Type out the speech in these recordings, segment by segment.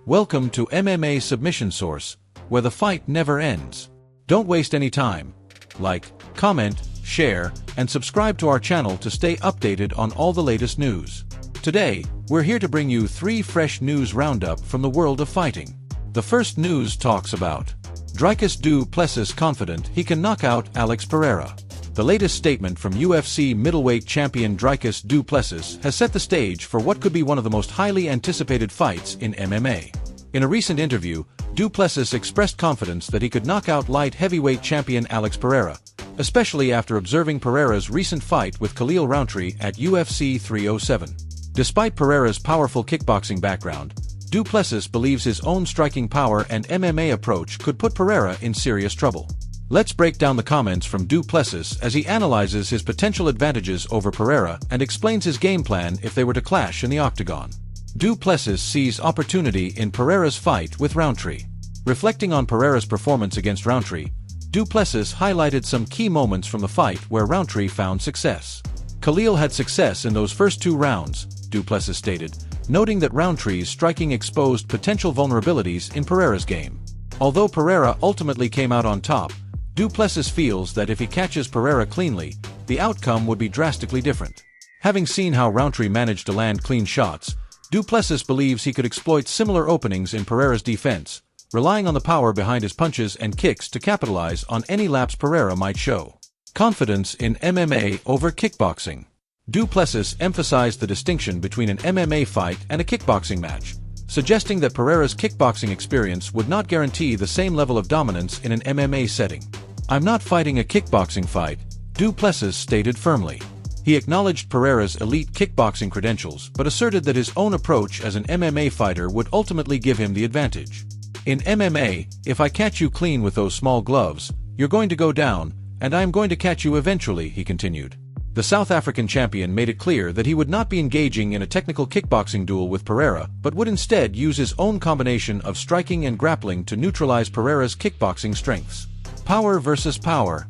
Welcome to MMA Submission Source, where the fight never ends. Don't waste any time. Like, comment, share, and subscribe to our channel to stay updated on all the latest news. Today, we're here to bring you 3 fresh news roundup from the world of fighting. The first news talks about Dricus du Plessis confident he can knock out Alex Pereira. The latest statement from UFC middleweight champion Dricus du Plessis has set the stage for what could be one of the most highly anticipated fights in MMA. In a recent interview, du Plessis expressed confidence that he could knock out light heavyweight champion Alex Pereira, especially after observing Pereira's recent fight with Khalil Rountree at UFC 307. Despite Pereira's powerful kickboxing background, du Plessis believes his own striking power and MMA approach could put Pereira in serious trouble. Let's break down the comments from du Plessis as he analyzes his potential advantages over Pereira and explains his game plan if they were to clash in the octagon. Du Plessis sees opportunity in Pereira's fight with Rountree. Reflecting on Pereira's performance against Rountree, du Plessis highlighted some key moments from the fight where Rountree found success. Khalil had success in those first 2 rounds, du Plessis stated, noting that Rountree's striking exposed potential vulnerabilities in Pereira's game. Although Pereira ultimately came out on top, du Plessis feels that if he catches Pereira cleanly, the outcome would be drastically different. Having seen how Rountree managed to land clean shots, du Plessis believes he could exploit similar openings in Pereira's defense, relying on the power behind his punches and kicks to capitalize on any lapse Pereira might show. Confidence in MMA over kickboxing. Du Plessis emphasized the distinction between an MMA fight and a kickboxing match, suggesting that Pereira's kickboxing experience would not guarantee the same level of dominance in an MMA setting. "I'm not fighting a kickboxing fight," du Plessis stated firmly. He acknowledged Pereira's elite kickboxing credentials but asserted that his own approach as an MMA fighter would ultimately give him the advantage. "In MMA, if I catch you clean with those small gloves, you're going to go down, and I am going to catch you eventually," he continued. The South African champion made it clear that he would not be engaging in a technical kickboxing duel with Pereira but would instead use his own combination of striking and grappling to neutralize Pereira's kickboxing strengths. Power versus power.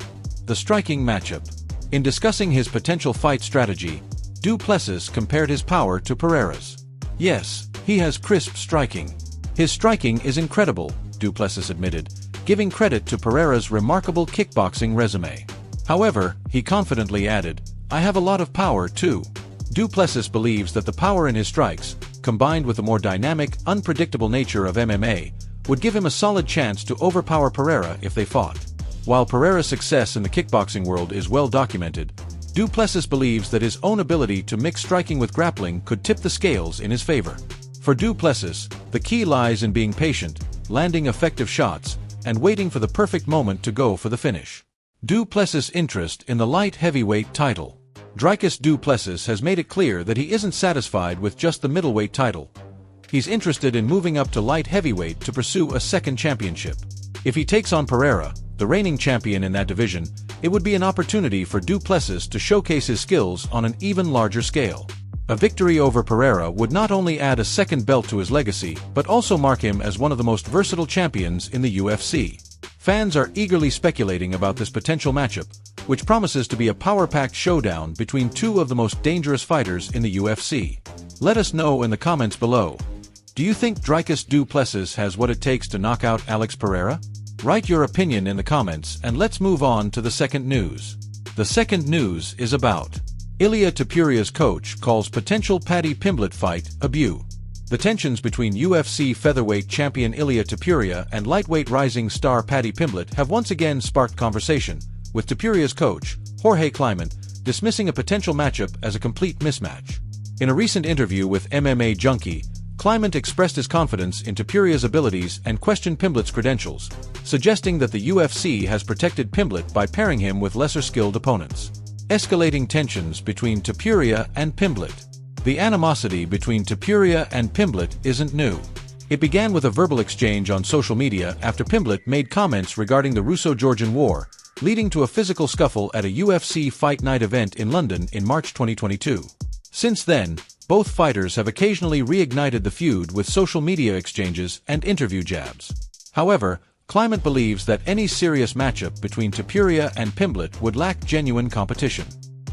The striking matchup. In discussing his potential fight strategy, du Plessis compared his power to Pereira's. "Yes, he has crisp striking. His striking is incredible," du Plessis admitted, giving credit to Pereira's remarkable kickboxing resume. However, he confidently added, "I have a lot of power too." Du Plessis believes that the power in his strikes, combined with the more dynamic, unpredictable nature of MMA, would give him a solid chance to overpower Pereira if they fought. While Pereira's success in the kickboxing world is well documented, du Plessis believes that his own ability to mix striking with grappling could tip the scales in his favor. For du Plessis, the key lies in being patient, landing effective shots, and waiting for the perfect moment to go for the finish. Du Plessis' interest in the light heavyweight title. Dricus du Plessis has made it clear that he isn't satisfied with just the middleweight title. He's interested in moving up to light heavyweight to pursue a second championship. If he takes on Pereira, the reigning champion in that division, it would be an opportunity for du Plessis to showcase his skills on an even larger scale. A victory over Pereira would not only add a second belt to his legacy, but also mark him as one of the most versatile champions in the UFC. Fans are eagerly speculating about this potential matchup, which promises to be a power-packed showdown between 2 of the most dangerous fighters in the UFC. Let us know in the comments below. Do you think Dricus du Plessis has what it takes to knock out Alex Pereira? Write your opinion in the comments and let's move on to the second news. The second news is about Ilia Topuria's coach calls potential Paddy Pimblett fight a "bew." The tensions between UFC featherweight champion Ilia Topuria and lightweight rising star Paddy Pimblett have once again sparked conversation, with Topuria's coach, Jorge Clement, dismissing a potential matchup as a complete mismatch. In a recent interview with MMA Junkie, Clement expressed his confidence in Topuria's abilities and questioned Pimblett's credentials, suggesting that the UFC has protected Pimblett by pairing him with lesser-skilled opponents. Escalating tensions between Topuria and Pimblett. The animosity between Topuria and Pimblett isn't new. It began with a verbal exchange on social media after Pimblett made comments regarding the Russo-Georgian War, leading to a physical scuffle at a UFC Fight Night event in London in March 2022. Since then, both fighters have occasionally reignited the feud with social media exchanges and interview jabs. However, Clement believes that any serious matchup between Topuria and Pimblett would lack genuine competition.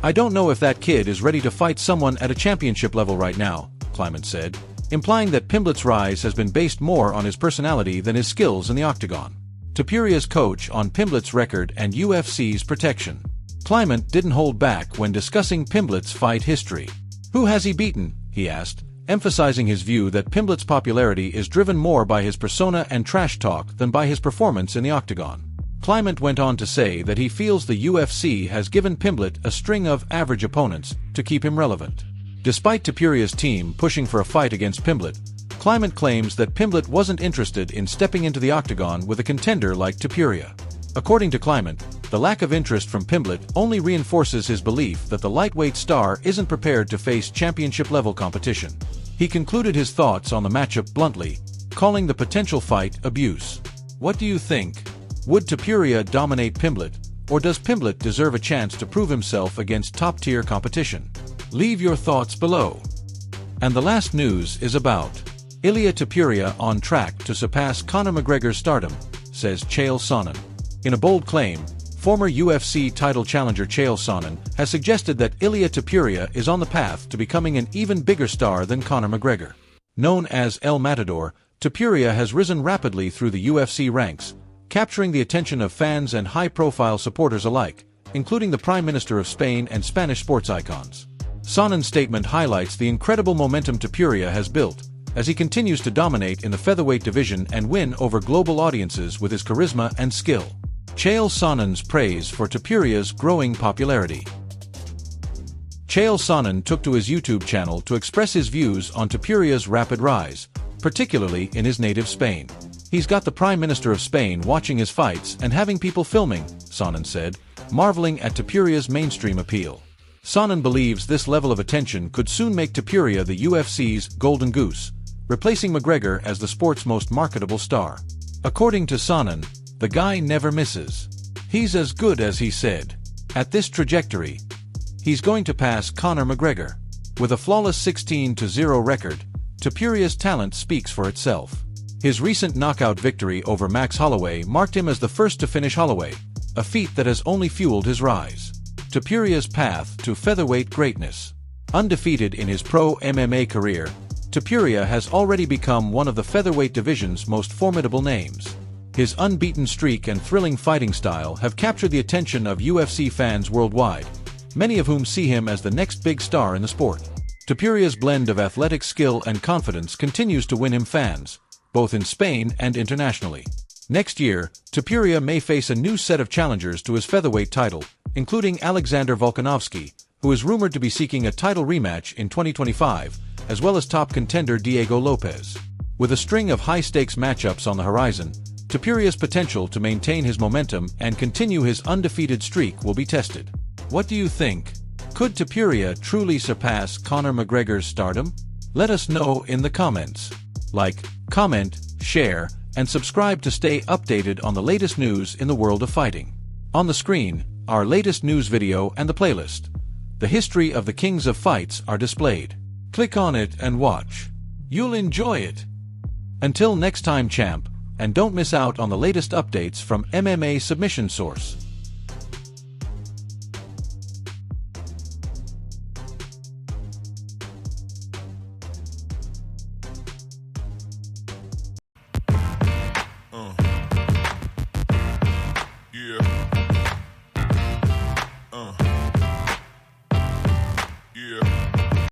"I don't know if that kid is ready to fight someone at a championship level right now," Clement said. implying that Pimblett's rise has been based more on his personality than his skills in the octagon. Topuria's coach on Pimblett's record and UFC's protection. Clement didn't hold back when discussing Pimblett's fight history. "Who has he beaten?" he asked, emphasizing his view that Pimblett's popularity is driven more by his persona and trash talk than by his performance in the octagon. Clement went on to say that he feels the UFC has given Pimblett a string of average opponents to keep him relevant. Despite Topuria's team pushing for a fight against Pimblett, Clement claims that Pimblett wasn't interested in stepping into the octagon with a contender like Topuria. According to Clement, the lack of interest from Pimblett only reinforces his belief that the lightweight star isn't prepared to face championship-level competition. He concluded his thoughts on the matchup bluntly, calling the potential fight abuse. What do you think? Would Topuria dominate Pimblett, or does Pimblett deserve a chance to prove himself against top-tier competition? Leave your thoughts below. And the last news is about Ilia Topuria on track to surpass Conor McGregor's stardom, says Chael Sonnen. In a bold claim, former UFC title challenger Chael Sonnen has suggested that Ilia Topuria is on the path to becoming an even bigger star than Conor McGregor. Known as El Matador, Topuria has risen rapidly through the UFC ranks, capturing the attention of fans and high-profile supporters alike, including the Prime Minister of Spain and Spanish sports icons. Sonnen's statement highlights the incredible momentum Topuria has built, as he continues to dominate in the featherweight division and win over global audiences with his charisma and skill. Chael Sonnen's praise for Topuria's growing popularity. Chael Sonnen took to his YouTube channel to express his views on Topuria's rapid rise, particularly in his native Spain. "He's got the Prime Minister of Spain watching his fights and having people filming," Sonnen said, marveling at Topuria's mainstream appeal. Sonnen believes this level of attention could soon make Topuria the UFC's golden goose, replacing McGregor as the sport's most marketable star. According to Sonnen, the guy never misses. He's as good as he said. At this trajectory, he's going to pass Conor McGregor. With a flawless 16-0 record, Topuria's talent speaks for itself. His recent knockout victory over Max Holloway marked him as the first to finish Holloway, a feat that has only fueled his rise. Topuria's path to featherweight greatness. Undefeated in his pro MMA career, Topuria has already become one of the featherweight division's most formidable names. His unbeaten streak and thrilling fighting style have captured the attention of UFC fans worldwide, many of whom see him as the next big star in the sport. Topuria's blend of athletic skill and confidence continues to win him fans, both in Spain and internationally. Next year, Topuria may face a new set of challengers to his featherweight title, including Alexander Volkanovski, who is rumored to be seeking a title rematch in 2025, as well as top contender Diego Lopez. With a string of high-stakes matchups on the horizon, Topuria's potential to maintain his momentum and continue his undefeated streak will be tested. What do you think? Could Topuria truly surpass Conor McGregor's stardom? Let us know in the comments. Like, comment, share, and subscribe to stay updated on the latest news in the world of fighting. On the screen, our latest news video and the playlist. The history of the kings of fights are displayed. Click on it and watch. You'll enjoy it. Until next time, champ. And don't miss out on the latest updates from MMA Submission Source. Yeah.